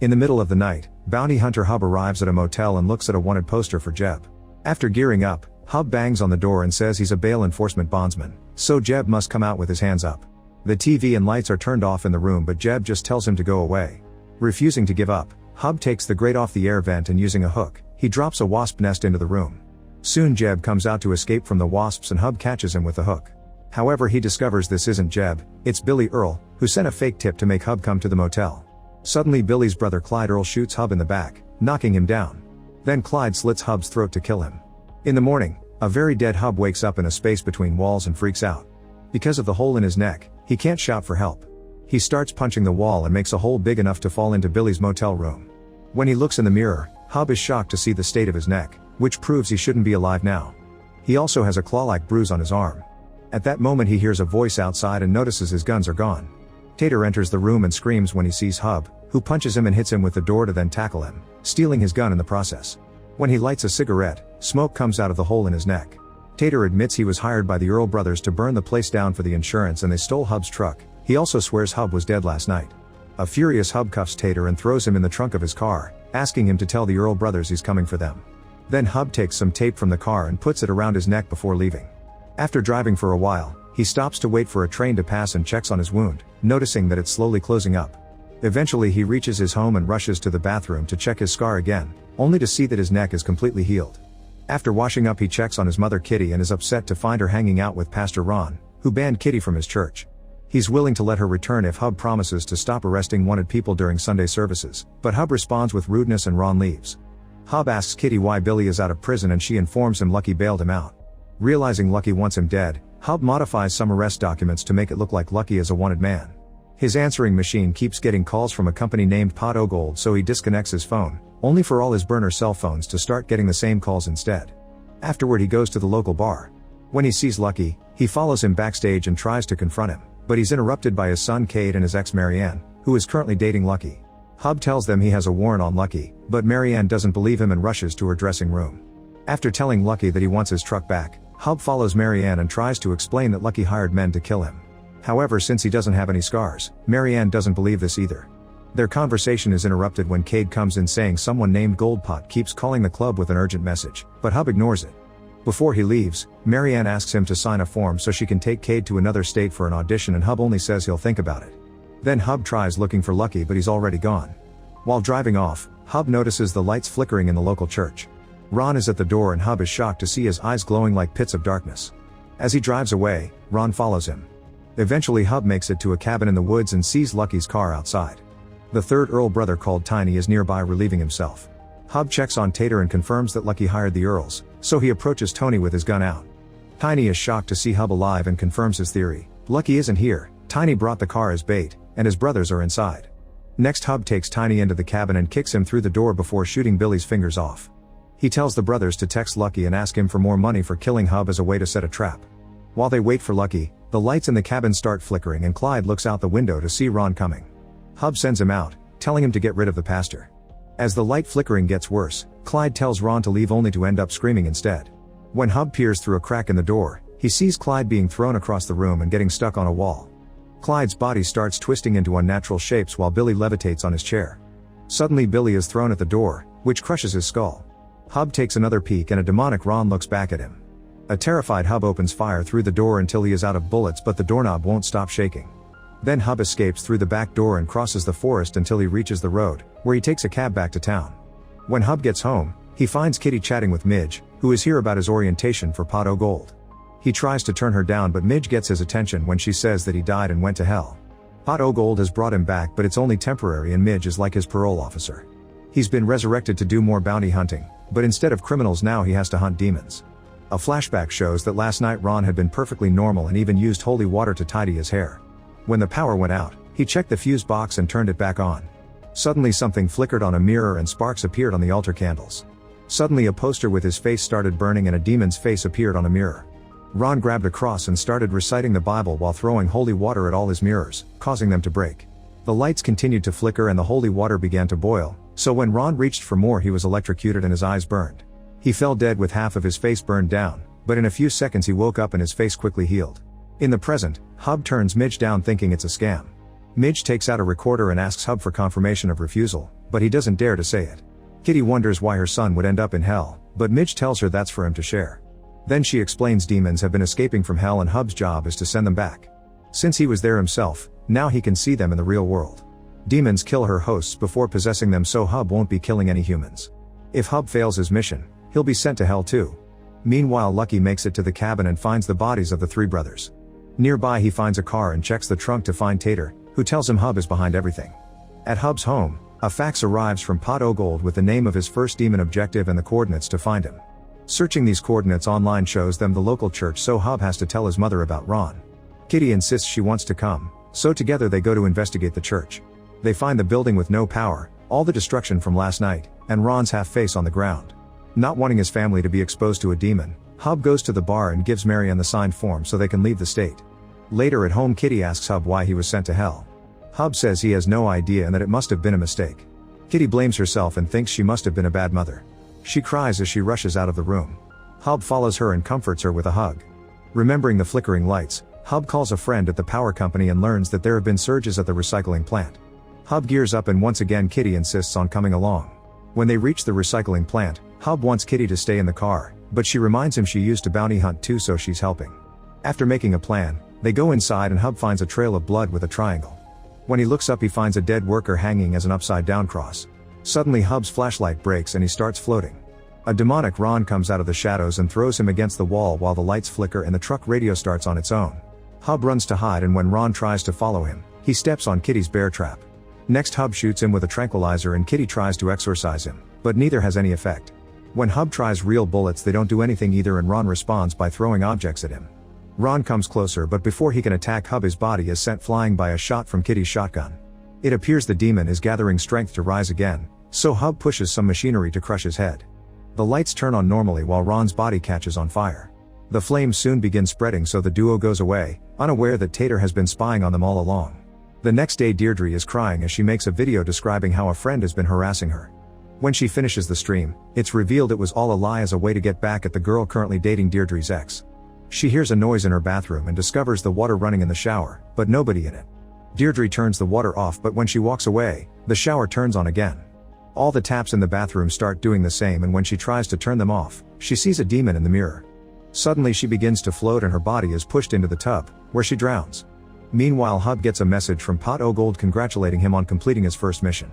In the middle of the night, bounty hunter Hub arrives at a motel and looks at a wanted poster for Jeb. After gearing up, Hub bangs on the door and says he's a bail enforcement bondsman, so Jeb must come out with his hands up. The TV and lights are turned off in the room, but Jeb just tells him to go away. Refusing to give up, Hub takes the grate off the air vent and using a hook, he drops a wasp nest into the room. Soon Jeb comes out to escape from the wasps and Hub catches him with the hook. However, he discovers this isn't Jeb, it's Billy Earl, who sent a fake tip to make Hub come to the motel. Suddenly Billy's brother Clyde Earl shoots Hub in the back, knocking him down. Then Clyde slits Hub's throat to kill him. In the morning, a very dead Hub wakes up in a space between walls and freaks out. Because of the hole in his neck, he can't shout for help. He starts punching the wall and makes a hole big enough to fall into Billy's motel room. When he looks in the mirror, Hub is shocked to see the state of his neck, which proves he shouldn't be alive now. He also has a claw-like bruise on his arm. At that moment he hears a voice outside and notices his guns are gone. Tater enters the room and screams when he sees Hub, who punches him and hits him with the door to then tackle him, stealing his gun in the process. When he lights a cigarette, smoke comes out of the hole in his neck. Tater admits he was hired by the Earl brothers to burn the place down for the insurance and they stole Hub's truck. He also swears Hub was dead last night. A furious Hub cuffs Tater and throws him in the trunk of his car, asking him to tell the Earl brothers he's coming for them. Then Hub takes some tape from the car and puts it around his neck before leaving. After driving for a while, he stops to wait for a train to pass and checks on his wound, noticing that it's slowly closing up. Eventually he reaches his home and rushes to the bathroom to check his scar again, only to see that his neck is completely healed. After washing up he checks on his mother Kitty and is upset to find her hanging out with Pastor Ron, who banned Kitty from his church. He's willing to let her return if Hub promises to stop arresting wanted people during Sunday services, but Hub responds with rudeness and Ron leaves. Hub asks Kitty why Billy is out of prison and she informs him Lucky bailed him out. Realizing Lucky wants him dead, Hub modifies some arrest documents to make it look like Lucky is a wanted man. His answering machine keeps getting calls from a company named Pot O Gold, so he disconnects his phone, only for all his burner cell phones to start getting the same calls instead. Afterward he goes to the local bar. When he sees Lucky, he follows him backstage and tries to confront him, but he's interrupted by his son Cade and his ex Marianne, who is currently dating Lucky. Hub tells them he has a warrant on Lucky, but Marianne doesn't believe him and rushes to her dressing room. After telling Lucky that he wants his truck back, Hub follows Marianne and tries to explain that Lucky hired men to kill him. However, since he doesn't have any scars, Marianne doesn't believe this either. Their conversation is interrupted when Cade comes in saying someone named Goldpot keeps calling the club with an urgent message, but Hub ignores it. Before he leaves, Marianne asks him to sign a form so she can take Cade to another state for an audition and Hub only says he'll think about it. Then Hub tries looking for Lucky but he's already gone. While driving off, Hub notices the lights flickering in the local church. Ron is at the door and Hub is shocked to see his eyes glowing like pits of darkness. As he drives away, Ron follows him. Eventually Hub makes it to a cabin in the woods and sees Lucky's car outside. The third Earl brother called Tiny is nearby relieving himself. Hub checks on Tater and confirms that Lucky hired the Earls, so he approaches Tony with his gun out. Tiny is shocked to see Hub alive and confirms his theory. Lucky isn't here, Tiny brought the car as bait, and his brothers are inside. Next Hub takes Tiny into the cabin and kicks him through the door before shooting Billy's fingers off. He tells the brothers to text Lucky and ask him for more money for killing Hub as a way to set a trap. While they wait for Lucky, the lights in the cabin start flickering and Clyde looks out the window to see Ron coming. Hub sends him out, telling him to get rid of the pastor. As the light flickering gets worse, Clyde tells Ron to leave only to end up screaming instead. When Hub peers through a crack in the door, he sees Clyde being thrown across the room and getting stuck on a wall. Clyde's body starts twisting into unnatural shapes while Billy levitates on his chair. Suddenly Billy is thrown at the door, which crushes his skull. Hub takes another peek and a demonic Ron looks back at him. A terrified Hub opens fire through the door until he is out of bullets, but the doorknob won't stop shaking. Then Hub escapes through the back door and crosses the forest until he reaches the road, where he takes a cab back to town. When Hub gets home, he finds Kitty chatting with Midge, who is here about his orientation for Pot O Gold. He tries to turn her down but Midge gets his attention when she says that he died and went to hell. Pot O Gold has brought him back but it's only temporary and Midge is like his parole officer. He's been resurrected to do more bounty hunting, but instead of criminals now he has to hunt demons. A flashback shows that last night Ron had been perfectly normal and even used holy water to tidy his hair. When the power went out, he checked the fuse box and turned it back on. Suddenly something flickered on a mirror and sparks appeared on the altar candles. Suddenly a poster with his face started burning and a demon's face appeared on a mirror. Ron grabbed a cross and started reciting the Bible while throwing holy water at all his mirrors, causing them to break. The lights continued to flicker and the holy water began to boil, so when Ron reached for more he was electrocuted and his eyes burned. He fell dead with half of his face burned down, but in a few seconds he woke up and his face quickly healed. In the present, Hub turns Midge down thinking it's a scam. Midge takes out a recorder and asks Hub for confirmation of refusal, but he doesn't dare to say it. Kitty wonders why her son would end up in hell, but Midge tells her that's for him to share. Then she explains demons have been escaping from hell and Hub's job is to send them back. Since he was there himself, now he can see them in the real world. Demons kill her hosts before possessing them, so Hub won't be killing any humans. If Hub fails his mission, he'll be sent to hell too. Meanwhile, Lucky makes it to the cabin and finds the bodies of the three brothers. Nearby he finds a car and checks the trunk to find Tater, who tells him Hub is behind everything. At Hub's home, a fax arrives from Pot Ogold with the name of his first demon objective and the coordinates to find him. Searching these coordinates online shows them the local church, so Hub has to tell his mother about Ron. Kitty insists she wants to come, so together they go to investigate the church. They find the building with no power, all the destruction from last night, and Ron's half-face on the ground. Not wanting his family to be exposed to a demon, Hub goes to the bar and gives Marianne the signed form so they can leave the state. Later at home, Kitty asks Hub why he was sent to hell. Hub says he has no idea and that it must have been a mistake. Kitty blames herself and thinks she must have been a bad mother. She cries as she rushes out of the room. Hub follows her and comforts her with a hug. Remembering the flickering lights, Hub calls a friend at the power company and learns that there have been surges at the recycling plant. Hub gears up and once again Kitty insists on coming along. When they reach the recycling plant, Hub wants Kitty to stay in the car, but she reminds him she used to bounty hunt too, so she's helping. After making a plan, they go inside and Hub finds a trail of blood with a triangle. When he looks up, he finds a dead worker hanging as an upside-down cross. Suddenly Hub's flashlight breaks and he starts floating. A demonic Ron comes out of the shadows and throws him against the wall while the lights flicker and the truck radio starts on its own. Hub runs to hide, and when Ron tries to follow him, he steps on Kitty's bear trap. Next, Hub shoots him with a tranquilizer and Kitty tries to exorcise him, but neither has any effect. When Hub tries real bullets, they don't do anything either, and Ron responds by throwing objects at him. Ron comes closer, but before he can attack Hub, his body is sent flying by a shot from Kitty's shotgun. It appears the demon is gathering strength to rise again, so Hub pushes some machinery to crush his head. The lights turn on normally while Ron's body catches on fire. The flames soon begin spreading, so the duo goes away, unaware that Tater has been spying on them all along. The next day, Deirdre is crying as she makes a video describing how a friend has been harassing her. When she finishes the stream, it's revealed it was all a lie as a way to get back at the girl currently dating Deirdre's ex. She hears a noise in her bathroom and discovers the water running in the shower, but nobody in it. Deirdre turns the water off, but when she walks away, the shower turns on again. All the taps in the bathroom start doing the same, and when she tries to turn them off, she sees a demon in the mirror. Suddenly she begins to float and her body is pushed into the tub, where she drowns. Meanwhile, Hub gets a message from Pot Ogold congratulating him on completing his first mission.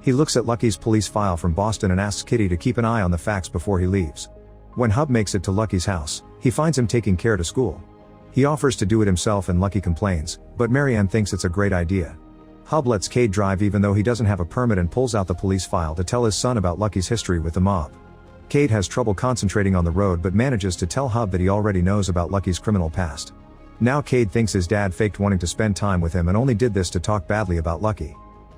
He looks at Lucky's police file from Boston and asks Kitty to keep an eye on the fax before he leaves. When Hub makes it to Lucky's house, he finds him taking Care to school. He offers to do it himself and Lucky complains, but Marianne thinks it's a great idea. Hub lets Cade drive even though he doesn't have a permit and pulls out the police file to tell his son about Lucky's history with the mob. Cade has trouble concentrating on the road but manages to tell Hub that he already knows about Lucky's criminal past. Now Cade thinks his dad faked wanting to spend time with him and only did this to talk badly about Lucky.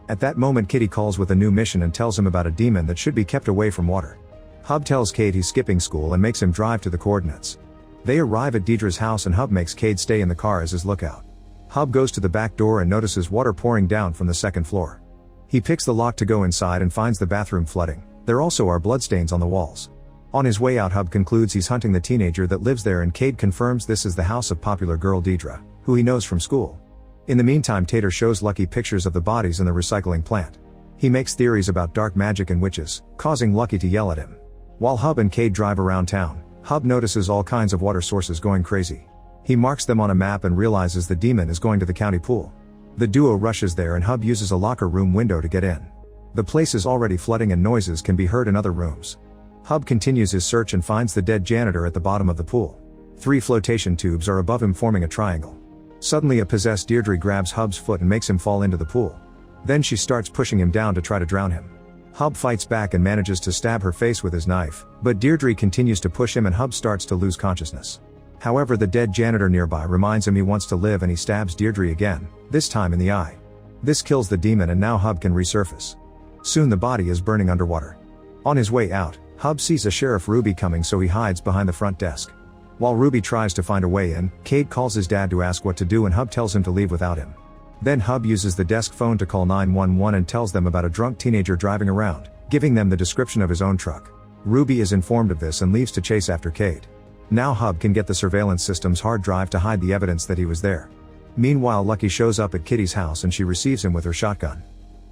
At that moment, Kitty calls with a new mission and tells him about a demon that should be kept away from water. Hub tells Cade he's skipping school and makes him drive to the coordinates. They arrive at Deirdre's house and Hub makes Cade stay in the car as his lookout. Hub goes to the back door and notices water pouring down from the second floor. He picks the lock to go inside and finds the bathroom flooding. There also are bloodstains on the walls. On his way out, Hub concludes he's hunting the teenager that lives there, and Cade confirms this is the house of popular girl Deirdre, who he knows from school. In the meantime, Tater shows Lucky pictures of the bodies in the recycling plant. He makes theories about dark magic and witches, causing Lucky to yell at him. While Hub and Cade drive around town, Hub notices all kinds of water sources going crazy. He marks them on a map and realizes the demon is going to the county pool. The duo rushes there and Hub uses a locker room window to get in. The place is already flooding and noises can be heard in other rooms. Hub continues his search and finds the dead janitor at the bottom of the pool. 3 flotation tubes are above him forming a triangle. Suddenly a possessed Deirdre grabs Hub's foot and makes him fall into the pool. Then she starts pushing him down to try to drown him. Hub fights back and manages to stab her face with his knife, but Deirdre continues to push him and Hub starts to lose consciousness. However, the dead janitor nearby reminds him he wants to live and he stabs Deirdre again, this time in the eye. This kills the demon and now Hub can resurface. Soon the body is burning underwater. On his way out, Hub sees a Sheriff Ruby coming, so he hides behind the front desk. While Ruby tries to find a way in, Cade calls his dad to ask what to do and Hub tells him to leave without him. Then Hub uses the desk phone to call 911 and tells them about a drunk teenager driving around, giving them the description of his own truck. Ruby is informed of this and leaves to chase after Cade. Now Hub can get the surveillance system's hard drive to hide the evidence that he was there. Meanwhile, Lucky shows up at Kitty's house and she receives him with her shotgun.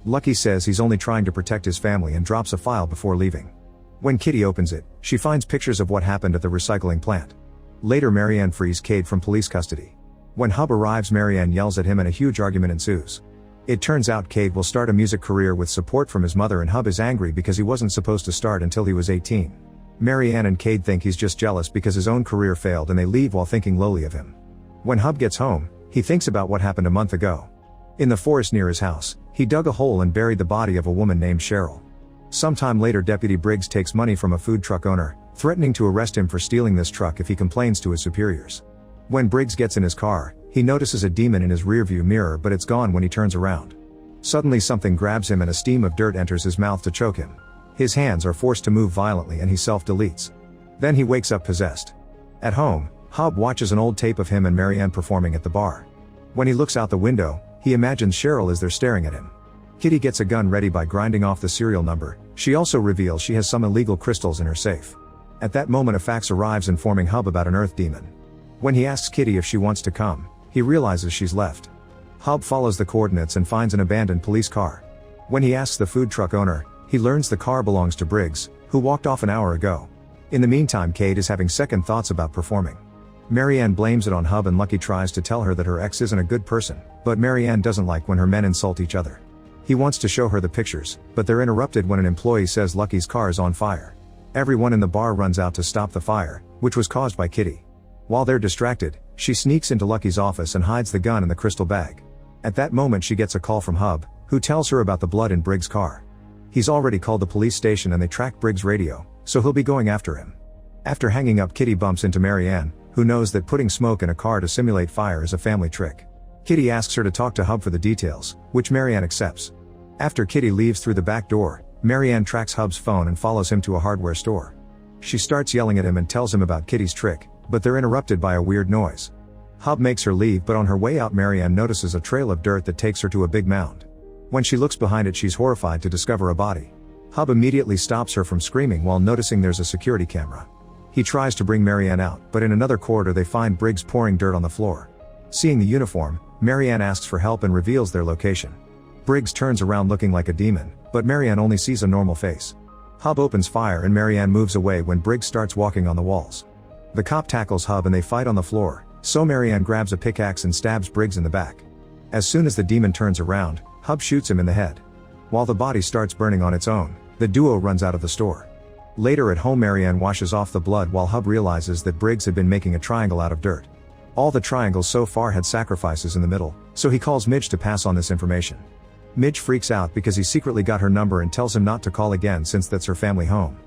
Lucky says he's only trying to protect his family and drops a file before leaving. When Kitty opens it, she finds pictures of what happened at the recycling plant. Later, Marianne frees Cade from police custody. When Hub arrives, Marianne yells at him and a huge argument ensues. It turns out Cade will start a music career with support from his mother, and Hub is angry because he wasn't supposed to start until he was 18. Marianne and Cade think he's just jealous because his own career failed, and they leave while thinking lowly of him. When Hub gets home, he thinks about what happened a month ago. In the forest near his house, he dug a hole and buried the body of a woman named Cheryl. Sometime later, Deputy Briggs takes money from a food truck owner, threatening to arrest him for stealing this truck if he complains to his superiors. When Briggs gets in his car, he notices a demon in his rearview mirror, but it's gone when he turns around. Suddenly something grabs him and a steam of dirt enters his mouth to choke him. His hands are forced to move violently and he self-deletes. Then he wakes up possessed. At home, Hub watches an old tape of him and Marianne performing at the bar. When he looks out the window, he imagines Cheryl is there staring at him. Kitty gets a gun ready by grinding off the serial number. She also reveals she has some illegal crystals in her safe. At that moment, a fax arrives informing Hub about an earth demon. When he asks Kitty if she wants to come, he realizes she's left. Hub follows the coordinates and finds an abandoned police car. When he asks the food truck owner, he learns the car belongs to Briggs, who walked off an hour ago. In the meantime, Cade is having second thoughts about performing. Marianne blames it on Hub and Lucky tries to tell her that her ex isn't a good person, but Marianne doesn't like when her men insult each other. He wants to show her the pictures, but they're interrupted when an employee says Lucky's car is on fire. Everyone in the bar runs out to stop the fire, which was caused by Kitty. While they're distracted, she sneaks into Lucky's office and hides the gun in the crystal bag. At that moment, she gets a call from Hub, who tells her about the blood in Briggs' car. He's already called the police station and they track Briggs' radio, so he'll be going after him. After hanging up, Kitty bumps into Marianne, who knows that putting smoke in a car to simulate fire is a family trick. Kitty asks her to talk to Hub for the details, which Marianne accepts. After Kitty leaves through the back door, Marianne tracks Hub's phone and follows him to a hardware store. She starts yelling at him and tells him about Kitty's trick, but they're interrupted by a weird noise. Hub makes her leave, but on her way out, Marianne notices a trail of dirt that takes her to a big mound. When she looks behind it, she's horrified to discover a body. Hub immediately stops her from screaming while noticing there's a security camera. He tries to bring Marianne out, but in another corridor they find Briggs pouring dirt on the floor. Seeing the uniform, Marianne asks for help and reveals their location. Briggs turns around looking like a demon, but Marianne only sees a normal face. Hub opens fire and Marianne moves away when Briggs starts walking on the walls. The cop tackles Hub and they fight on the floor, so Marianne grabs a pickaxe and stabs Briggs in the back. As soon as the demon turns around, Hub shoots him in the head. While the body starts burning on its own, the duo runs out of the store. Later at home, Marianne washes off the blood while Hub realizes that Briggs had been making a triangle out of dirt. All the triangles so far had sacrifices in the middle, so he calls Midge to pass on this information. Midge freaks out because he secretly got her number and tells him not to call again since that's her family home.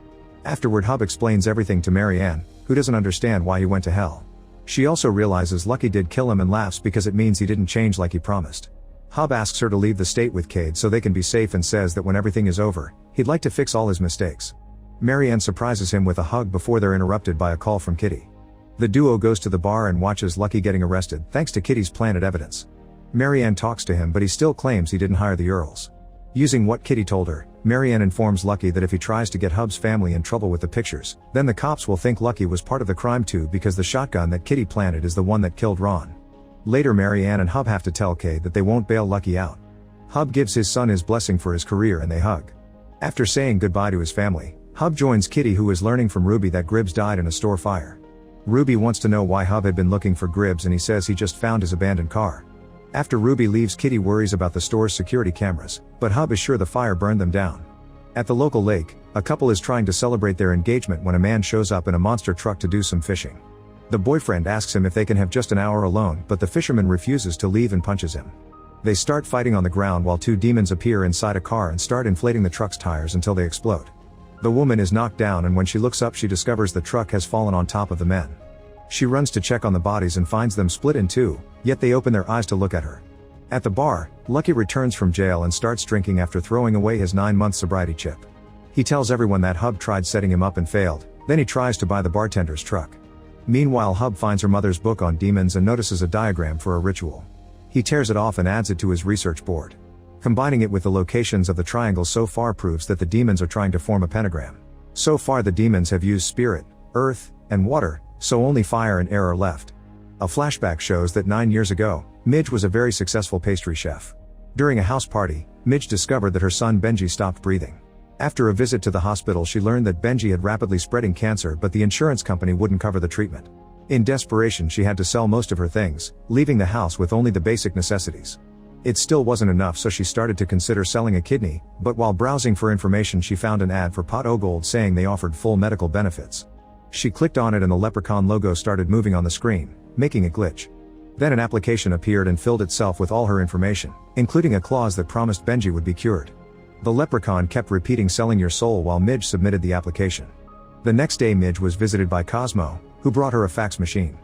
Afterward, Hub explains everything to Marianne, who doesn't understand why he went to hell. She also realizes Lucky did kill him and laughs because it means he didn't change like he promised. Hub asks her to leave the state with Cade so they can be safe and says that when everything is over, he'd like to fix all his mistakes. Marianne surprises him with a hug before they're interrupted by a call from Kitty. The duo goes to the bar and watches Lucky getting arrested thanks to Kitty's planted evidence. Marianne talks to him, but he still claims he didn't hire the Earls. Using what Kitty told her, Marianne informs Lucky that if he tries to get Hub's family in trouble with the pictures, then the cops will think Lucky was part of the crime too, because the shotgun that Kitty planted is the one that killed Ron. Later, Marianne and Hub have to tell Cade that they won't bail Lucky out. Hub gives his son his blessing for his career and they hug. After saying goodbye to his family, Hub joins Kitty, who is learning from Ruby that Gribbs died in a store fire. Ruby wants to know why Hub had been looking for Gribbs and he says he just found his abandoned car. After Ruby leaves, Kitty worries about the store's security cameras, but Hub is sure the fire burned them down. At the local lake, a couple is trying to celebrate their engagement when a man shows up in a monster truck to do some fishing. The boyfriend asks him if they can have just an hour alone, but the fisherman refuses to leave and punches him. They start fighting on the ground while two demons appear inside a car and start inflating the truck's tires until they explode. The woman is knocked down and when she looks up, she discovers the truck has fallen on top of the men. She runs to check on the bodies and finds them split in two, yet they open their eyes to look at her. At the bar, Lucky returns from jail and starts drinking after throwing away his 9-month sobriety chip. He tells everyone that Hub tried setting him up and failed, then he tries to buy the bartender's truck. Meanwhile, Hub finds her mother's book on demons and notices a diagram for a ritual. He tears it off and adds it to his research board. Combining it with the locations of the triangles so far proves that the demons are trying to form a pentagram. So far the demons have used spirit, earth, and water, so only fire and air are left. A flashback shows that 9 years ago, Midge was a very successful pastry chef. During a house party, Midge discovered that her son Benji stopped breathing. After a visit to the hospital, she learned that Benji had rapidly spreading cancer, but the insurance company wouldn't cover the treatment. In desperation, she had to sell most of her things, leaving the house with only the basic necessities. It still wasn't enough, so she started to consider selling a kidney, but while browsing for information she found an ad for Pot O Gold saying they offered full medical benefits. She clicked on it and the leprechaun logo started moving on the screen, making it glitch. Then an application appeared and filled itself with all her information, including a clause that promised Benji would be cured. The leprechaun kept repeating selling your soul while Midge submitted the application. The next day Midge was visited by Cosmo, who brought her a fax machine.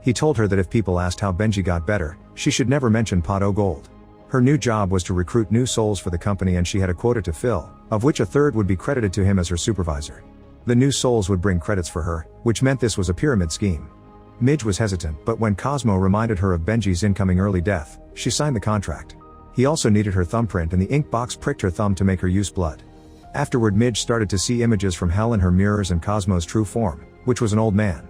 He told her that if people asked how Benji got better, she should never mention Pot O Gold. Her new job was to recruit new souls for the company and she had a quota to fill, of which a third would be credited to him as her supervisor. The new souls would bring credits for her, which meant this was a pyramid scheme. Midge was hesitant, but when Cosmo reminded her of Benji's incoming early death, she signed the contract. He also needed her thumbprint and the ink box pricked her thumb to make her use blood. Afterward Midge started to see images from hell in her mirrors and Cosmo's true form, which was an old man.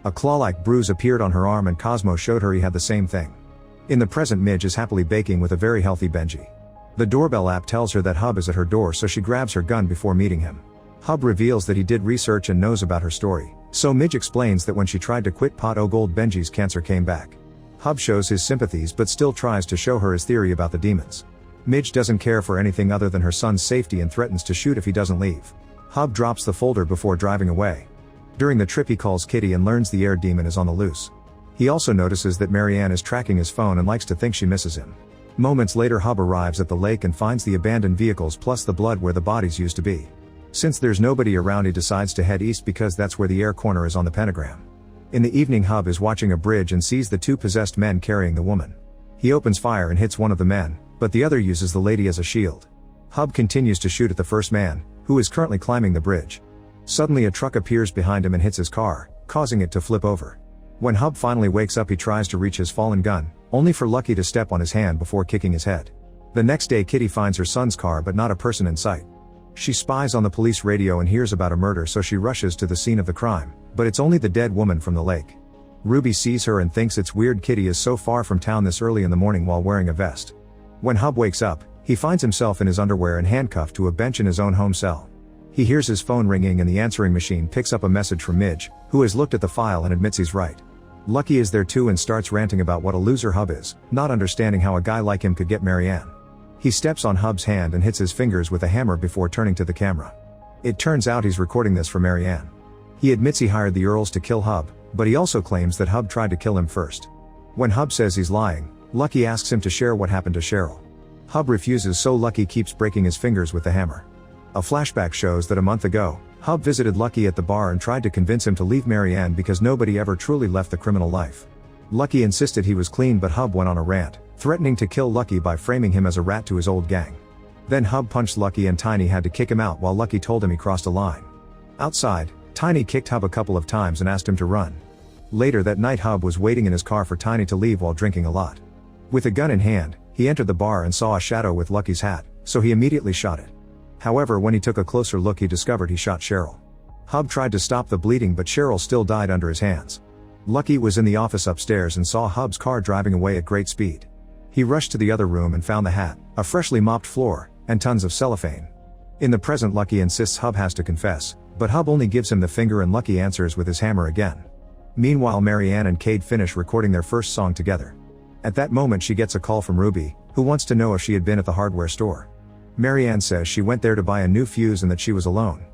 A claw-like bruise appeared on her arm and Cosmo showed her he had the same thing. In the present, Midge is happily baking with a very healthy Benji. The doorbell app tells her that Hub is at her door, so she grabs her gun before meeting him. Hub reveals that he did research and knows about her story, so Midge explains that when she tried to quit Pot O Gold, Benji's cancer came back. Hub shows his sympathies but still tries to show her his theory about the demons. Midge doesn't care for anything other than her son's safety and threatens to shoot if he doesn't leave. Hub drops the folder before driving away. During the trip he calls Kitty and learns the air demon is on the loose. He also notices that Marianne is tracking his phone and likes to think she misses him. Moments later Hub arrives at the lake and finds the abandoned vehicles plus the blood where the bodies used to be. Since there's nobody around he decides to head east because that's where the air corner is on the pentagram. In the evening Hub is watching a bridge and sees the two possessed men carrying the woman. He opens fire and hits one of the men, but the other uses the lady as a shield. Hub continues to shoot at the first man, who is currently climbing the bridge. Suddenly a truck appears behind him and hits his car, causing it to flip over. When Hub finally wakes up he tries to reach his fallen gun, only for Lucky to step on his hand before kicking his head. The next day Kitty finds her son's car but not a person in sight. She spies on the police radio and hears about a murder, so she rushes to the scene of the crime, but it's only the dead woman from the lake. Ruby sees her and thinks it's weird Kitty is so far from town this early in the morning while wearing a vest. When Hub wakes up, he finds himself in his underwear and handcuffed to a bench in his own home cell. He hears his phone ringing and the answering machine picks up a message from Midge, who has looked at the file and admits he's right. Lucky is there too and starts ranting about what a loser Hub is, not understanding how a guy like him could get Marianne. He steps on Hub's hand and hits his fingers with a hammer before turning to the camera. It turns out he's recording this for Marianne. He admits he hired the Earls to kill Hub, but he also claims that Hub tried to kill him first. When Hub says he's lying, Lucky asks him to share what happened to Cheryl. Hub refuses, so Lucky keeps breaking his fingers with the hammer. A flashback shows that a month ago, Hub visited Lucky at the bar and tried to convince him to leave Marianne because nobody ever truly left the criminal life. Lucky insisted he was clean, but Hub went on a rant, threatening to kill Lucky by framing him as a rat to his old gang. Then Hub punched Lucky and Tiny had to kick him out while Lucky told him he crossed a line. Outside, Tiny kicked Hub a couple of times and asked him to run. Later that night Hub was waiting in his car for Tiny to leave while drinking a lot. With a gun in hand, he entered the bar and saw a shadow with Lucky's hat, so he immediately shot it. However, when he took a closer look he discovered he shot Cheryl. Hub tried to stop the bleeding but Cheryl still died under his hands. Lucky was in the office upstairs and saw Hub's car driving away at great speed. He rushed to the other room and found the hat, a freshly mopped floor, and tons of cellophane. In the present Lucky insists Hub has to confess, but Hub only gives him the finger and Lucky answers with his hammer again. Meanwhile Marianne and Cade finish recording their first song together. At that moment she gets a call from Ruby, who wants to know if she had been at the hardware store. Marianne says she went there to buy a new fuse and that she was alone.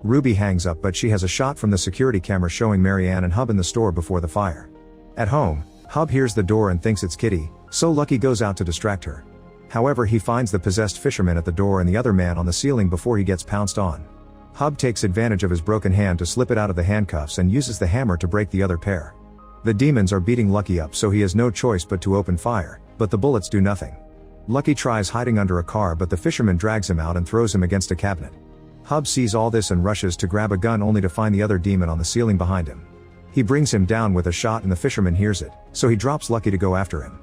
Ruby hangs up, but she has a shot from the security camera showing Marianne and Hub in the store before the fire. At home, Hub hears the door and thinks it's Kitty, so Lucky goes out to distract her. However, he finds the possessed fisherman at the door and the other man on the ceiling before he gets pounced on. Hub takes advantage of his broken hand to slip it out of the handcuffs and uses the hammer to break the other pair. The demons are beating Lucky up, so he has no choice but to open fire, but the bullets do nothing. Lucky tries hiding under a car, but the fisherman drags him out and throws him against a cabinet. Hub sees all this and rushes to grab a gun only to find the other demon on the ceiling behind him. He brings him down with a shot and the fisherman hears it, so he drops Lucky to go after him.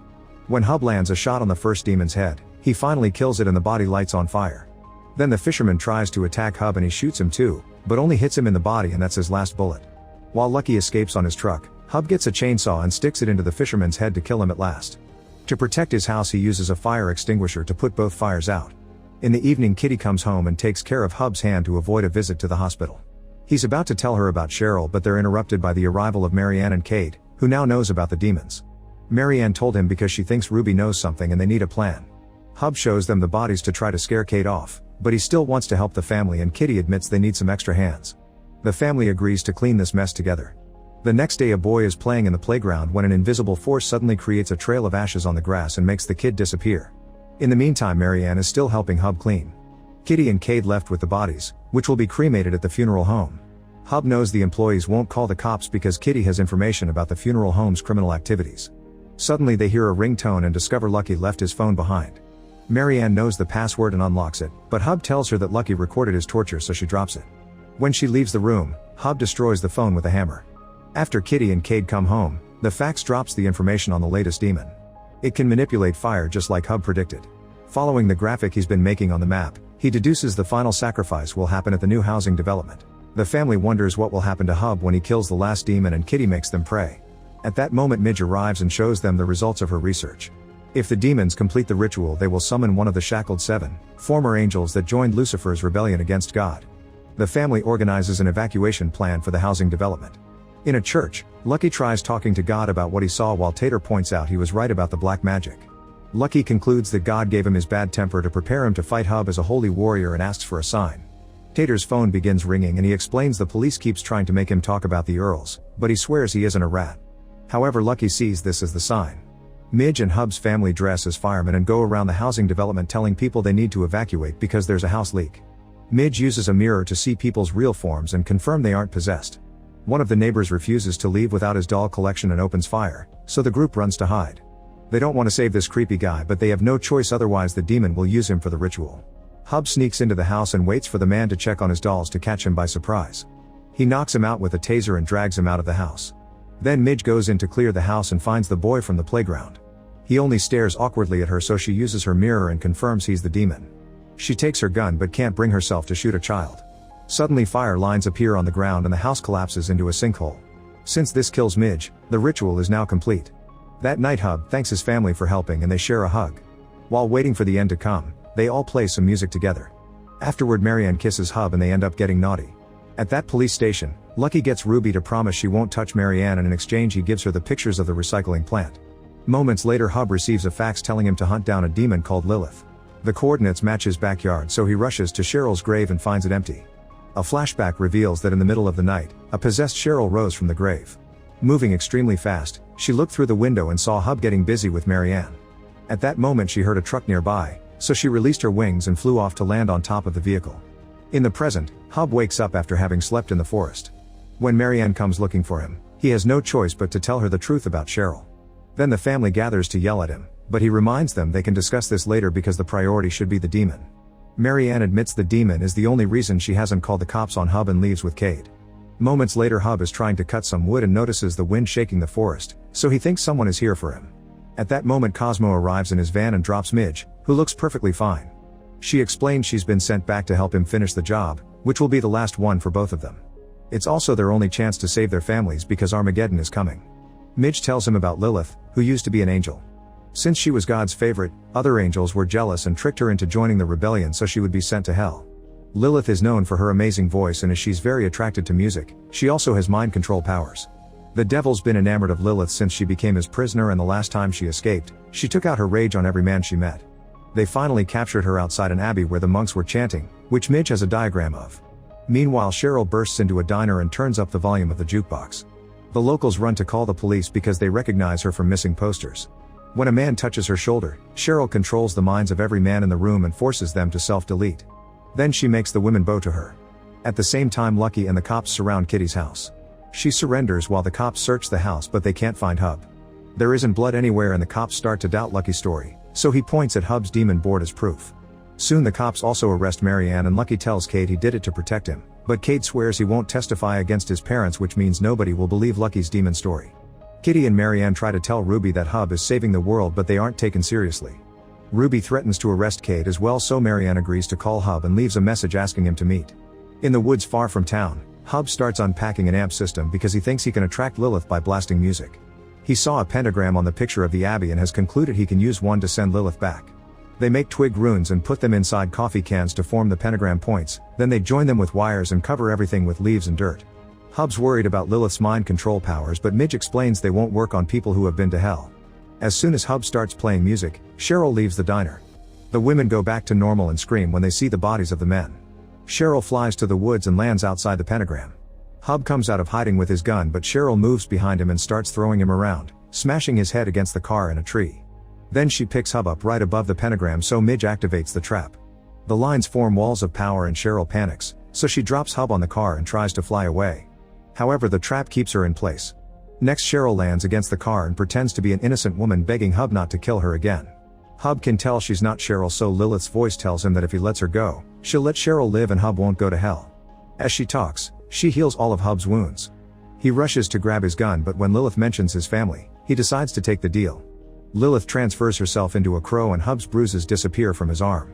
When Hub lands a shot on the first demon's head, he finally kills it and the body lights on fire. Then the fisherman tries to attack Hub and he shoots him too, but only hits him in the body and that's his last bullet. While Lucky escapes on his truck, Hub gets a chainsaw and sticks it into the fisherman's head to kill him at last. To protect his house, he uses a fire extinguisher to put both fires out. In the evening, Kitty comes home and takes care of Hub's hand to avoid a visit to the hospital. He's about to tell her about Cheryl, but they're interrupted by the arrival of Marianne and Cade, who now knows about the demons. Marianne told him because she thinks Ruby knows something and they need a plan. Hub shows them the bodies to try to scare Cade off, but he still wants to help the family, and Kitty admits they need some extra hands. The family agrees to clean this mess together. The next day, a boy is playing in the playground when an invisible force suddenly creates a trail of ashes on the grass and makes the kid disappear. In the meantime, Marianne is still helping Hub clean. Kitty and Cade left with the bodies, which will be cremated at the funeral home. Hub knows the employees won't call the cops because Kitty has information about the funeral home's criminal activities. Suddenly they hear a ringtone and discover Lucky left his phone behind. Marianne knows the password and unlocks it, but Hub tells her that Lucky recorded his torture, so she drops it. When she leaves the room, Hub destroys the phone with a hammer. After Kitty and Cade come home, the fax drops the information on the latest demon. It can manipulate fire just like Hub predicted. Following the graphic he's been making on the map, he deduces the final sacrifice will happen at the new housing development. The family wonders what will happen to Hub when he kills the last demon, and Kitty makes them pray. At that moment, Midge arrives and shows them the results of her research. If the demons complete the ritual, they will summon one of the shackled 7 former angels that joined Lucifer's rebellion against God. The family organizes an evacuation plan for the housing development. In a church, Lucky tries talking to God about what he saw, while Tater points out he was right about the black magic. Lucky concludes that God gave him his bad temper to prepare him to fight Hub as a holy warrior and asks for a sign. Tater's phone begins ringing and he explains the police keeps trying to make him talk about the Earls, but he swears he isn't a rat. However, Lucky sees this as the sign. Midge and Hub's family dress as firemen and go around the housing development telling people they need to evacuate because there's a house leak. Midge uses a mirror to see people's real forms and confirm they aren't possessed. One of the neighbors refuses to leave without his doll collection and opens fire, so the group runs to hide. They don't want to save this creepy guy, but they have no choice, otherwise the demon will use him for the ritual. Hub sneaks into the house and waits for the man to check on his dolls to catch him by surprise. He knocks him out with a taser and drags him out of the house. Then Midge goes in to clear the house and finds the boy from the playground. He only stares awkwardly at her, so she uses her mirror and confirms he's the demon. She takes her gun but can't bring herself to shoot a child. Suddenly fire lines appear on the ground and the house collapses into a sinkhole. Since this kills Midge, the ritual is now complete. That night Hub thanks his family for helping and they share a hug. While waiting for the end to come, they all play some music together. Afterward, Marianne kisses Hub and they end up getting naughty. At that police station, Lucky gets Ruby to promise she won't touch Marianne, and in exchange he gives her the pictures of the recycling plant. Moments later, Hub receives a fax telling him to hunt down a demon called Lilith. The coordinates match his backyard, so he rushes to Cheryl's grave and finds it empty. A flashback reveals that in the middle of the night, a possessed Cheryl rose from the grave. Moving extremely fast, she looked through the window and saw Hub getting busy with Marianne. At that moment she heard a truck nearby, so she released her wings and flew off to land on top of the vehicle. In the present, Hub wakes up after having slept in the forest. When Marianne comes looking for him, he has no choice but to tell her the truth about Cheryl. Then the family gathers to yell at him, but he reminds them they can discuss this later because the priority should be the demon. Marianne admits the demon is the only reason she hasn't called the cops on Hub and leaves with Cade. Moments later, Hub is trying to cut some wood and notices the wind shaking the forest, so he thinks someone is here for him. At that moment Cosmo arrives in his van and drops Midge, who looks perfectly fine. She explains she's been sent back to help him finish the job, which will be the last one for both of them. It's also their only chance to save their families because Armageddon is coming. Midge tells him about Lilith, who used to be an angel. Since she was God's favorite, other angels were jealous and tricked her into joining the rebellion so she would be sent to hell. Lilith is known for her amazing voice, and as she's very attracted to music, she also has mind control powers. The devil's been enamored of Lilith since she became his prisoner, and the last time she escaped, she took out her rage on every man she met. They finally captured her outside an abbey where the monks were chanting, which Midge has a diagram of. Meanwhile, Cheryl bursts into a diner and turns up the volume of the jukebox. The locals run to call the police because they recognize her from missing posters. When a man touches her shoulder, Cheryl controls the minds of every man in the room and forces them to self-delete. Then she makes the women bow to her. At the same time, Lucky and the cops surround Kitty's house. She surrenders while the cops search the house, but they can't find Hub. There isn't blood anywhere and the cops start to doubt Lucky's story, so he points at Hub's demon board as proof. Soon the cops also arrest Marianne and Lucky tells Cade he did it to protect him, but Cade swears he won't testify against his parents, which means nobody will believe Lucky's demon story. Kitty and Marianne try to tell Ruby that Hub is saving the world, but they aren't taken seriously. Ruby threatens to arrest Cade as well, so Marianne agrees to call Hub and leaves a message asking him to meet. In the woods far from town, Hub starts unpacking an amp system because he thinks he can attract Lilith by blasting music. He saw a pentagram on the picture of the Abbey and has concluded he can use one to send Lilith back. They make twig runes and put them inside coffee cans to form the pentagram points, then they join them with wires and cover everything with leaves and dirt. Hub's worried about Lilith's mind control powers, but Midge explains they won't work on people who have been to hell. As soon as Hub starts playing music, Cheryl leaves the diner. The women go back to normal and scream when they see the bodies of the men. Cheryl flies to the woods and lands outside the pentagram. Hub comes out of hiding with his gun, but Cheryl moves behind him and starts throwing him around, smashing his head against the car and a tree. Then she picks Hub up right above the pentagram, so Midge activates the trap. The lines form walls of power and Cheryl panics, so she drops Hub on the car and tries to fly away. However, the trap keeps her in place. Next, Cheryl lands against the car and pretends to be an innocent woman, begging Hub not to kill her again. Hub can tell she's not Cheryl, so Lilith's voice tells him that if he lets her go, she'll let Cheryl live and Hub won't go to hell. As she talks, she heals all of Hub's wounds. He rushes to grab his gun, but when Lilith mentions his family, he decides to take the deal. Lilith transfers herself into a crow and Hub's bruises disappear from his arm.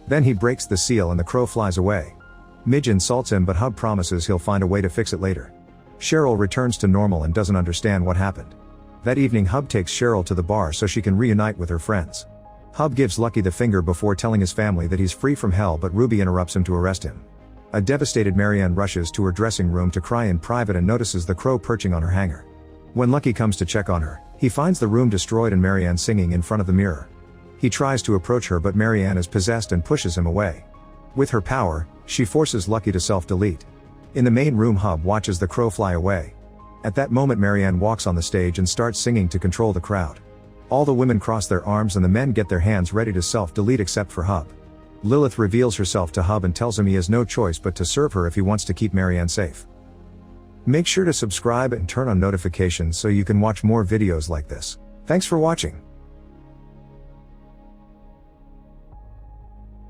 Then he breaks the seal and the crow flies away. Midge insults him, but Hub promises he'll find a way to fix it later. Cheryl returns to normal and doesn't understand what happened. That evening, Hub takes Cheryl to the bar so she can reunite with her friends. Hub gives Lucky the finger before telling his family that he's free from hell, but Ruby interrupts him to arrest him. A devastated Marianne rushes to her dressing room to cry in private and notices the crow perching on her hanger. When Lucky comes to check on her, he finds the room destroyed and Marianne singing in front of the mirror. He tries to approach her, but Marianne is possessed and pushes him away. With her power, she forces Lucky to self-delete. In the main room, Hub watches the crow fly away. At that moment, Marianne walks on the stage and starts singing to control the crowd. All the women cross their arms and the men get their hands ready to self-delete except for Hub. Lilith reveals herself to Hub and tells him he has no choice but to serve her if he wants to keep Marianne safe. Make sure to subscribe and turn on notifications so you can watch more videos like this. Thanks for watching.